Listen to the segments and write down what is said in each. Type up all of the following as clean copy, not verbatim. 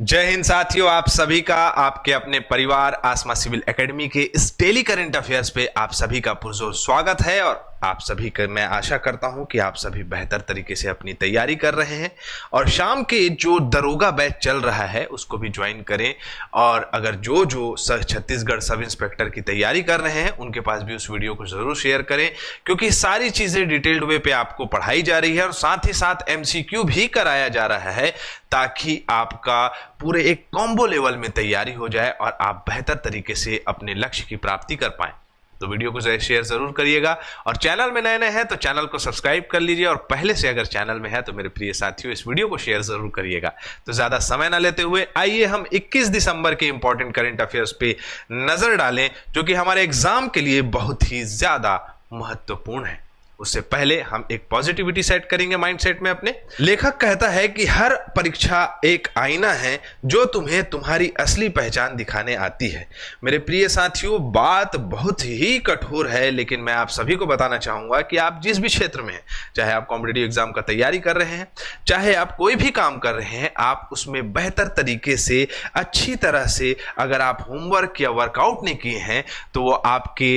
जय हिंद साथियों, आप सभी का आपके अपने परिवार आसमा सिविल एकेडमी के इस डेली करंट अफेयर्स पे आप सभी का पुरजोर स्वागत है। और आप सभी का मैं आशा करता हूं कि आप सभी बेहतर तरीके से अपनी तैयारी कर रहे हैं और शाम के जो दरोगा बैच चल रहा है उसको भी ज्वाइन करें। और अगर जो छत्तीसगढ़ सब इंस्पेक्टर की तैयारी कर रहे हैं उनके पास भी उस वीडियो को जरूर शेयर करें, क्योंकि सारी चीजें डिटेल्ड वे पे आपको पढ़ाई जा रही है और साथ ही साथ एमसीक्यू भी कराया जा रहा है, ताकि आपका पूरे एक कॉम्बो लेवल में तैयारी हो जाए और आप बेहतर तरीके से अपने लक्ष्य की प्राप्ति कर पाएं। तो वीडियो को शेयर जरूर करिएगा और चैनल में नए हैं तो चैनल को सब्सक्राइब कर लीजिए। और पहले से अगर चैनल में है तो मेरे प्रिय साथियों इस वीडियो को शेयर जरूर करिएगा। तो ज्यादा समय ना लेते हुए आइए हम 21 दिसंबर के इंपॉर्टेंट करंट अफेयर्स पे नजर डालें, जो कि हमारे एग्जाम के लिए बहुत ही ज्यादा महत्वपूर्ण है। उससे पहले हम एक पॉजिटिविटी सेट करेंगे माइंडसेट में अपने। लेखक कहता है कि हर परीक्षा एक आईना है जो तुम्हें तुम्हारी असली पहचान दिखाने आती है। मेरे प्रिय साथियों, बात बहुत ही कठोर है, लेकिन मैं आप सभी को बताना चाहूंगा कि आप जिस भी क्षेत्र में हैं, चाहे आप कॉम्पिटिटिव एग्जाम का तैयारी कर रहे हैं, चाहे आप कोई भी काम कर रहे हैं, आप उसमें बेहतर तरीके से अच्छी तरह से अगर आप होमवर्क या वर्कआउट नहीं किए हैं तो वो आपके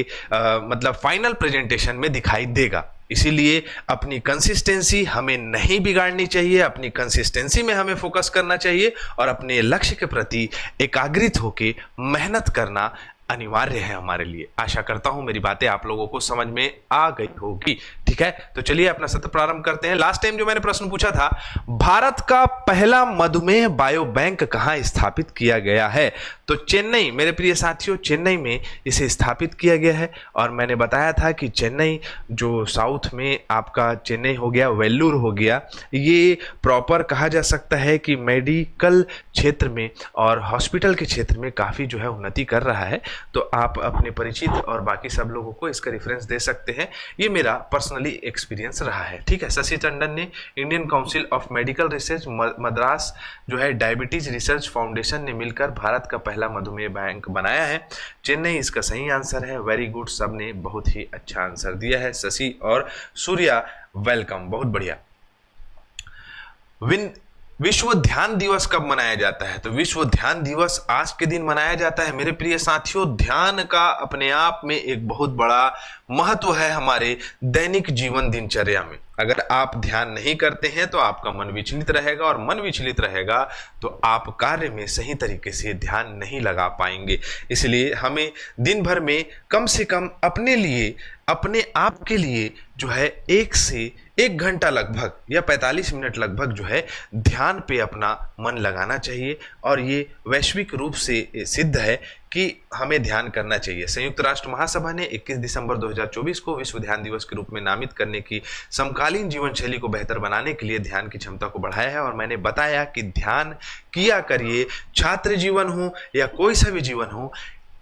मतलब फाइनल प्रेजेंटेशन में दिखाई देगा। इसीलिए अपनी कंसिस्टेंसी हमें नहीं बिगाड़नी चाहिए, अपनी कंसिस्टेंसी में हमें फोकस करना चाहिए और अपने लक्ष्य के प्रति एकाग्रित होकर मेहनत करना अनिवार्य है हमारे लिए। आशा करता हूं मेरी बातें आप लोगों को समझ में आ गई होगी। ठीक है, तो चलिए अपना सत्र प्रारंभ करते हैं। लास्ट टाइम जो मैंने प्रश्न पूछा था, भारत का पहला मधुमेह बायो बैंक कहां स्थापित किया गया है? तो चेन्नई, मेरे प्रिय साथियों, चेन्नई में इसे स्थापित किया गया है। और मैंने बताया था कि चेन्नई जो साउथ में आपका चेन्नई हो गया, वेल्लूर हो गया, ये प्रॉपर कहा जा सकता है कि मेडिकल क्षेत्र में और हॉस्पिटल के क्षेत्र में काफ़ी जो है उन्नति कर रहा है। तो आप अपने परिचित और बाकी सब लोगों को इसका रेफरेंस दे सकते हैं। ये मेरा पर्सनली एक्सपीरियंस रहा है। ठीक है, शशि टंडन ने Indian council of medical research, Madras जो है डायबिटीज रिसर्च फाउंडेशन ने मिलकर भारत का पहला मधुमेह बैंक बनाया है। चेन्नई इसका सही आंसर है। वेरी गुड, सब ने बहुत ही अच्छा आंसर दिया है। शशि और सूर्या वेलकम, बहुत बढ़िया। विश्व ध्यान दिवस कब मनाया जाता है? तो विश्व ध्यान दिवस आज के दिन मनाया जाता है। मेरे प्रिय साथियों, ध्यान का अपने आप में एक बहुत बड़ा महत्व है हमारे दैनिक जीवन दिनचर्या में। अगर आप ध्यान नहीं करते हैं तो आपका मन विचलित रहेगा, और मन विचलित रहेगा तो आप कार्य में सही तरीके से ध्यान नहीं लगा पाएंगे। इसलिए हमें दिन भर में कम से कम अपने लिए, अपने आप के लिए जो है 1 से 1 घंटा लगभग या 45 मिनट लगभग जो है ध्यान पे अपना मन लगाना चाहिए। और ये वैश्विक रूप से सिद्ध है कि हमें ध्यान करना चाहिए। संयुक्त राष्ट्र महासभा ने 21 दिसंबर 2024 को विश्व ध्यान दिवस के रूप में नामित करने की समकालीन जीवन शैली को बेहतर बनाने के लिए ध्यान की क्षमता को बढ़ाया है। और मैंने बताया कि ध्यान किया करिए, छात्र जीवन हो या कोई सा भी जीवन हो,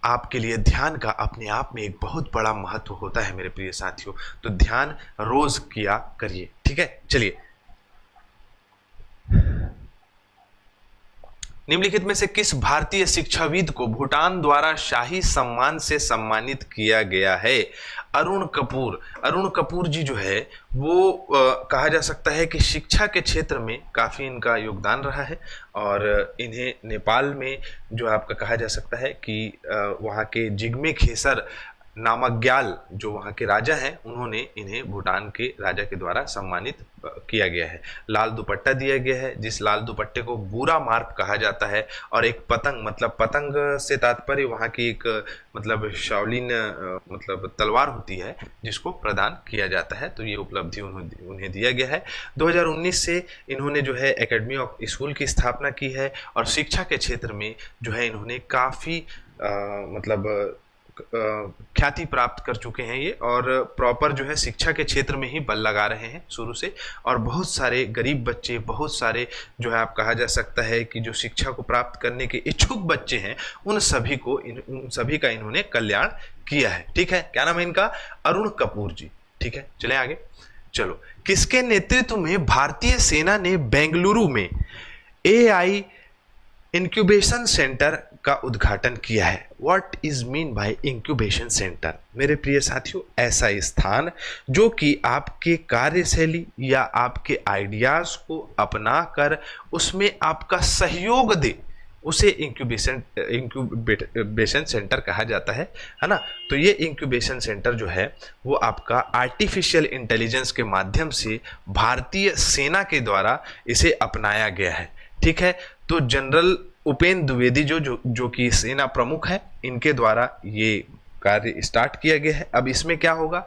आपके लिए ध्यान का अपने आप में एक बहुत बड़ा महत्व होता है मेरे प्रिय साथियों। तो ध्यान रोज किया करिए। ठीक है, चलिए। निम्नलिखित में से किस भारतीय शिक्षाविद को भूटान द्वारा शाही सम्मान से सम्मानित किया गया है? अरुण कपूर। अरुण कपूर जी जो है वो कहा जा सकता है कि शिक्षा के क्षेत्र में काफ़ी इनका योगदान रहा है। और इन्हें नेपाल में जो आपका कहा जा सकता है कि वहाँ के जिग्मे खेसर नामग्याल जो वहाँ के राजा हैं, उन्होंने इन्हें भूटान के राजा के द्वारा सम्मानित किया गया है। लाल दुपट्टा दिया गया है, जिस लाल दुपट्टे को बूरा मार्ग कहा जाता है। और एक पतंग, मतलब पतंग से तात्पर्य वहाँ की एक मतलब शाओलिन मतलब तलवार होती है, जिसको प्रदान किया जाता है। तो ये उपलब्धि उन्हें दिया गया है। 2019 से इन्होंने जो है एकेडमी ऑफ स्कूल की स्थापना की है। और शिक्षा के क्षेत्र में जो है इन्होंने काफ़ी मतलब ख्याति प्राप्त कर चुके हैं ये, और प्रॉपर जो है शिक्षा के क्षेत्र में ही बल लगा रहे हैं शुरू से। और बहुत सारे गरीब बच्चे, बहुत सारे जो है आप कहा जा सकता है कि जो शिक्षा को प्राप्त करने के इच्छुक बच्चे हैं, उन सभी का इन्होंने कल्याण किया है। ठीक है, क्या नाम है इनका? अरुण कपूर जी। ठीक है, चले आगे। चलो, किसके नेतृत्व में भारतीय सेना ने बेंगलुरु में AI इंक्यूबेशन सेंटर का उद्घाटन किया है? What is mean by incubation centre? मेरे प्रिय साथियों, ऐसा स्थान जो कि आपके कार्यशैली या आपके आइडियाज को अपनाकर उसमें आपका सहयोग दे, उसे इंक्यूबेशन सेंटर कहा जाता है ना। तो ये इंक्यूबेशन सेंटर जो है वो आपका आर्टिफिशियल इंटेलिजेंस के माध्यम से भारतीय सेना के द्वारा इसे अपनाया गया है। ठीक है, तो जनरल उपेंद्र द्विवेदी जो कि सेना प्रमुख है, इनके द्वारा ये कार्य स्टार्ट किया गया है। अब इसमें क्या होगा,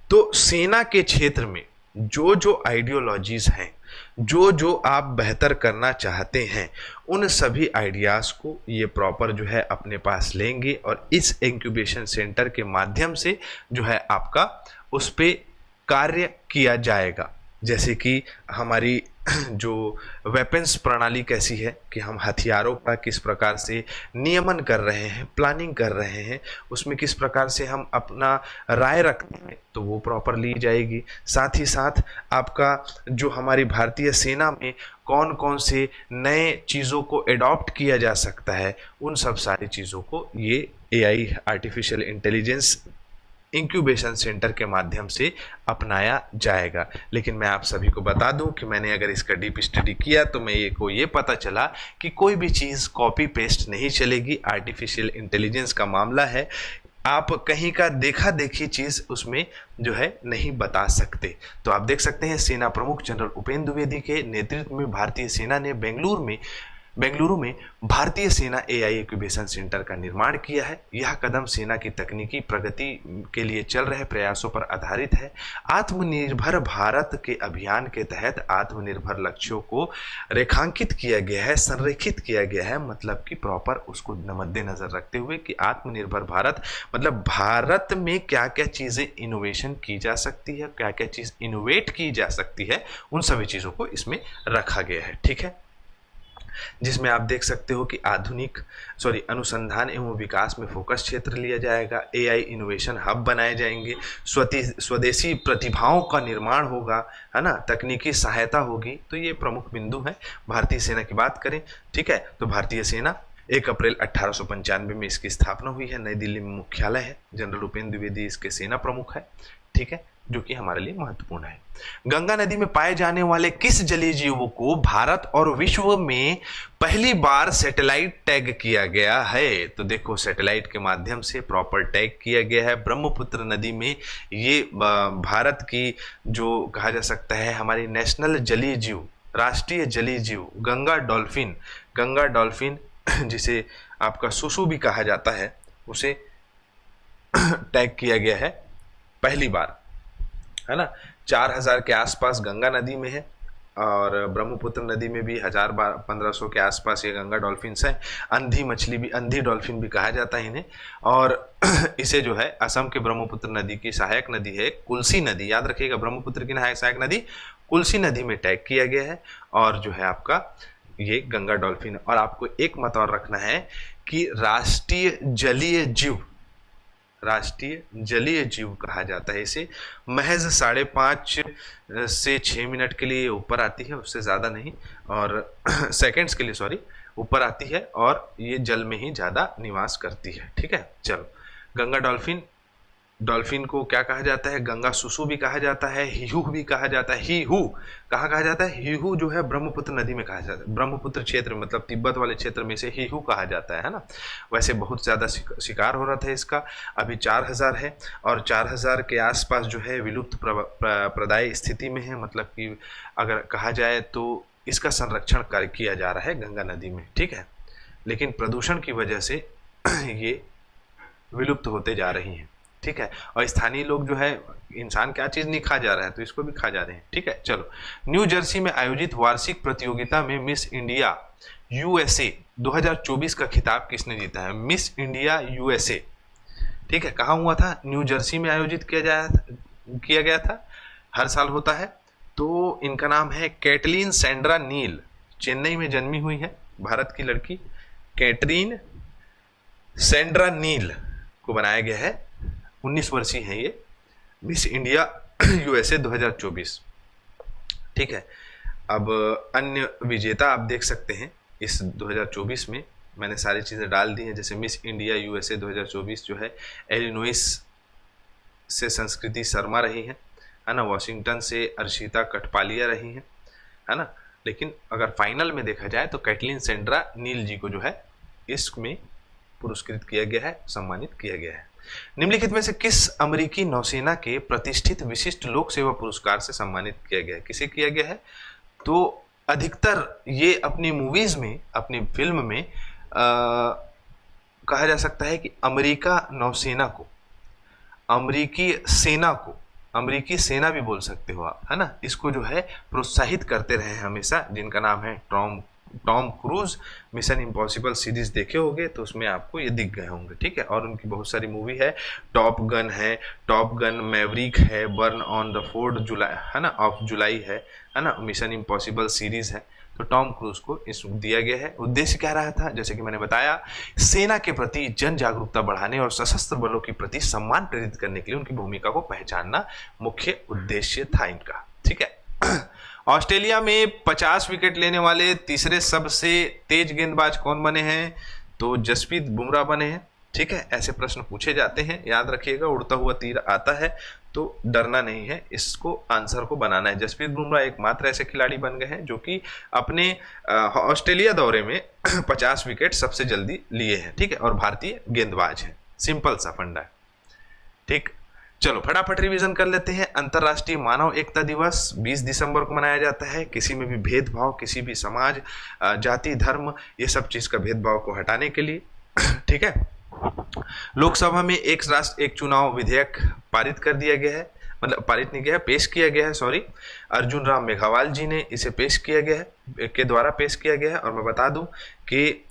तो सेना के क्षेत्र में जो जो आइडियोलॉजीज हैं, जो जो आप बेहतर करना चाहते हैं, उन सभी आइडियाज को ये प्रॉपर जो है अपने पास लेंगे और इस इंक्यूबेशन सेंटर के माध्यम से जो है आपका उस पे कार्य किया जाएगा। जैसे कि हमारी जो वेपन्स प्रणाली कैसी है कि हम हथियारों का किस प्रकार से नियमन कर रहे हैं, प्लानिंग कर रहे हैं, उसमें किस प्रकार से हम अपना राय रखते हैं, तो वो प्रॉपर ली जाएगी। साथ ही साथ आपका जो हमारी भारतीय सेना में कौन कौन से नए चीज़ों को एडॉप्ट किया जा सकता है, उन सब सारी चीज़ों को ये AI artificial intelligence incubation centre के माध्यम से अपनाया जाएगा। लेकिन मैं आप सभी को बता दूं कि मैंने अगर इसका डीप स्टडी किया तो ये पता चला कि कोई भी चीज़ कॉपी पेस्ट नहीं चलेगी। आर्टिफिशियल इंटेलिजेंस का मामला है, आप कहीं का देखा देखी चीज़ उसमें जो है नहीं बता सकते। तो आप देख सकते हैं सेना प्रमुख जनरल उपेंद्र द्विवेदी के नेतृत्व में भारतीय सेना ने बेंगलुरु में भारतीय सेना एआई इंक्यूबेशन सेंटर का निर्माण किया है। यह कदम सेना की तकनीकी प्रगति के लिए चल रहे प्रयासों पर आधारित है। आत्मनिर्भर भारत के अभियान के तहत आत्मनिर्भर लक्ष्यों को रेखांकित किया गया है, संरेखित किया गया है, मतलब कि प्रॉपर उसको मद्देनजर रखते हुए कि आत्मनिर्भर भारत मतलब भारत में क्या क्या चीज़ें इनोवेशन की जा सकती है, क्या क्या चीज़ इनोवेट की जा सकती है, उन सभी चीज़ों को इसमें रखा गया है। ठीक है, जिसमें आप देख सकते हो कि अनुसंधान एवं विकास में फोकस क्षेत्र लिया जाएगा, एआई इनोवेशन हब बनाए जाएंगे, स्वदेशी प्रतिभाओं का निर्माण होगा, है ना, तकनीकी सहायता होगी। तो ये प्रमुख बिंदु हैं। भारतीय सेना की बात करें, ठीक है, तो भारतीय सेना 1 अप्रैल 1895 में इसकी स्थापना हुई है। नई दिल्ली में मुख्यालय है। जनरल उपेंद्र द्विवेदी इसके सेना प्रमुख है। ठीक है, जो कि हमारे लिए महत्वपूर्ण है। गंगा नदी में पाए जाने वाले किस जलीय जीवों को भारत और विश्व में पहली बार सैटेलाइट टैग किया गया है? तो देखो, सैटेलाइट के माध्यम से प्रॉपर टैग किया गया है। ब्रह्मपुत्र नदी में ये भारत की जो कहा जा सकता है हमारी नेशनल जलीय जीव, राष्ट्रीय जलीय जीव गंगा डॉल्फिन जिसे आपका सुसु भी कहा जाता है, उसे टैग किया गया है पहली बार, है ना। 4000 के आसपास गंगा नदी में है और ब्रह्मपुत्र नदी में भी 1500 के आसपास ये गंगा डॉल्फिन्स हैं। अंधी डॉल्फिन भी कहा जाता है इन्हें। और इसे जो है असम के ब्रह्मपुत्र नदी की सहायक नदी है कुल्सी नदी, याद रखिएगा, ब्रह्मपुत्र की सहायक नदी कुल्सी नदी में टैग किया गया है। और जो है आपका ये गंगा डॉल्फिन। और आपको एक मत और रखना है कि राष्ट्रीय जलीय जीव कहा जाता है इसे। महज 5.5 से 6 मिनट के लिए ऊपर आती है, उससे ज़्यादा नहीं, और सेकंड्स के लिए ऊपर आती है, और ये जल में ही ज़्यादा निवास करती है। ठीक है, चलो, गंगा डॉल्फिन को क्या कहा जाता है? गंगा सुसु भी कहा जाता है, हीहू भी कहा जाता है। हीहू कहाँ कहा जाता है? हीहू जो है ब्रह्मपुत्र नदी में कहा जाता है। ब्रह्मपुत्र क्षेत्र मतलब तिब्बत वाले क्षेत्र में से हीहू कहा जाता है ना। वैसे बहुत ज़्यादा शिकार हो रहा था इसका। अभी 4000 है और 4000 के आसपास जो है विलुप्त प्रदाय स्थिति में है। मतलब कि अगर कहा जाए तो इसका संरक्षण कार्य किया जा रहा है गंगा नदी में। ठीक है, लेकिन प्रदूषण की वजह से ये विलुप्त होते जा रही हैं। ठीक है, और स्थानीय लोग जो है, इंसान क्या चीज़ नहीं खा जा रहा है तो इसको भी खा जा रहे हैं। ठीक है, चलो, न्यू जर्सी में आयोजित वार्षिक प्रतियोगिता में मिस इंडिया यूएसए 2024 का खिताब किसने जीता है? मिस इंडिया यूएसए, ठीक है, कहाँ हुआ था? न्यू जर्सी में आयोजित किया गया था, हर साल होता है। तो इनका नाम है कैटलीन सैंड्रा नील, चेन्नई में जन्मी हुई है भारत की लड़की कैटरीन सैंड्रा नील को बनाया गया है। 19 वर्षीय है ये, मिस इंडिया यूएसए 2024। ठीक है, अब अन्य विजेता आप देख सकते हैं इस 2024 में, मैंने सारी चीज़ें डाल दी हैं। जैसे मिस इंडिया यूएसए 2024 जो है इलिनॉइस से संस्कृति शर्मा रही है ना। वॉशिंगटन से अर्शिता कटपालिया रही हैं, है ना। लेकिन अगर फाइनल में देखा जाए तो कैटलिन सेंड्रा नील जी को जो है इसमें पुरस्कृत किया गया है, सम्मानित किया गया है। निम्नलिखित में से किस अमेरिकी नौसेना के प्रतिष्ठित विशिष्ट लोक सेवा पुरस्कार से सम्मानित किया गया है? किसे किया गया है? तो अधिकतर ये अपनी मूवीज में, अपनी फिल्म में कहा जा सकता है कि अमेरिका नौसेना को, अमेरिकी सेना भी बोल सकते हो आप, है ना, इसको जो है प्रोत्साहित करते रहे हैं हमेशा, जिनका नाम है Tom cruise. Mission impossible series देखे होंगे तो उसमें आपको ये दिख गए होंगे, ठीक है। और उनकी बहुत सारी मूवी है, टॉप गन मैवरिक है, बर्न ऑन द 4th जुलाई है ना, ऑफ जुलाई है ना, मिशन इम्पॉसिबल सीरीज है। तो टॉम क्रूज को इस दिया गया है। उद्देश्य क्या रहा था? जैसे कि मैंने बताया, सेना के प्रति जन जागरूकता बढ़ाने और सशस्त्र बलों के प्रति सम्मान प्रेरित करने के लिए उनकी भूमिका को पहचानना मुख्य उद्देश्य था इनका, ठीक है। ऑस्ट्रेलिया में 50 विकेट लेने वाले तीसरे सबसे तेज गेंदबाज कौन बने हैं? तो जसप्रीत बुमराह बने हैं, ठीक है। ऐसे प्रश्न पूछे जाते हैं, याद रखिएगा, उड़ता हुआ तीर आता है तो डरना नहीं है, इसको आंसर को बनाना है। जसप्रीत बुमराह एकमात्र ऐसे खिलाड़ी बन गए हैं जो कि अपने ऑस्ट्रेलिया दौरे में 50 विकेट सबसे जल्दी लिए हैं, ठीक है, और भारतीय गेंदबाज हैं। सिंपल सा फंडा है, ठीक। चलो फटाफट रिवीजन कर लेते हैं। अंतर्राष्ट्रीय मानव एकता दिवस 20 दिसंबर को मनाया जाता है। किसी में भी भेदभाव, किसी भी समाज, जाति, धर्म, ये सब चीज का भेदभाव को हटाने के लिए, ठीक है। लोकसभा में एक राष्ट्र एक चुनाव विधेयक पारित कर दिया गया है, मतलब पारित नहीं किया है, पेश किया गया है, सॉरी। अर्जुन राम मेघवाल जी ने इसे पेश किया गया है, के द्वारा पेश किया गया है। और मैं बता दूं कि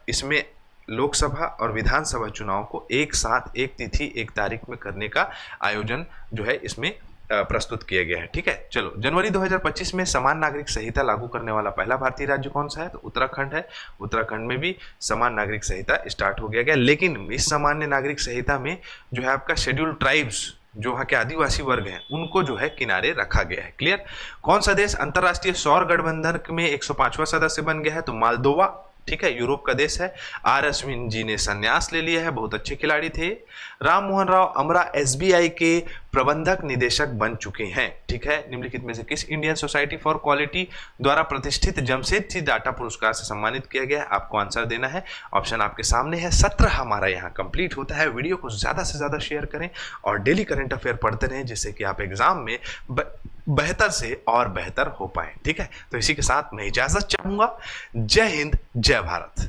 इसमें लोकसभा और विधानसभा चुनाव को एक साथ, एक तिथि, एक तारीख में करने का आयोजन जो है इसमें प्रस्तुत किया गया है, ठीक है। चलो, जनवरी 2025 में समान नागरिक संहिता लागू करने वाला पहला भारतीय राज्य कौन सा है? तो उत्तराखंड है। उत्तराखंड में भी समान नागरिक संहिता स्टार्ट हो गया। लेकिन इस सामान्य नागरिक संहिता में जो है आपका शेड्यूल्ड ट्राइब्स, जो वहाँ के आदिवासी वर्ग हैं, उनको जो है किनारे रखा गया है। क्लियर? कौन सा देश अंतर्राष्ट्रीय सौर गठबंधन में 105वां सदस्य बन गया है? तो मालदोवा, ठीक है, यूरोप का देश है। आर अश्विन जी ने संन्यास ले लिया है, बहुत अच्छे खिलाड़ी थे। राम मोहन राव अमरा एसबीआई के प्रबंधक निदेशक बन चुके हैं, ठीक है। निम्नलिखित में से किस इंडियन सोसाइटी फॉर क्वालिटी द्वारा प्रतिष्ठित जमशेद सिंह टाटा पुरस्कार से सम्मानित किया गया है? आपको आंसर देना है, ऑप्शन आपके सामने है। सत्र हमारा यहाँ कंप्लीट होता है। वीडियो को ज्यादा से ज्यादा शेयर करें और डेली करंट अफेयर पढ़ते रहें, जिससे कि आप एग्जाम में बेहतर से और बेहतर हो पाए, ठीक है। तो इसी के साथ मैं इजाजत चाहूंगा। जय हिंद, जय भारत।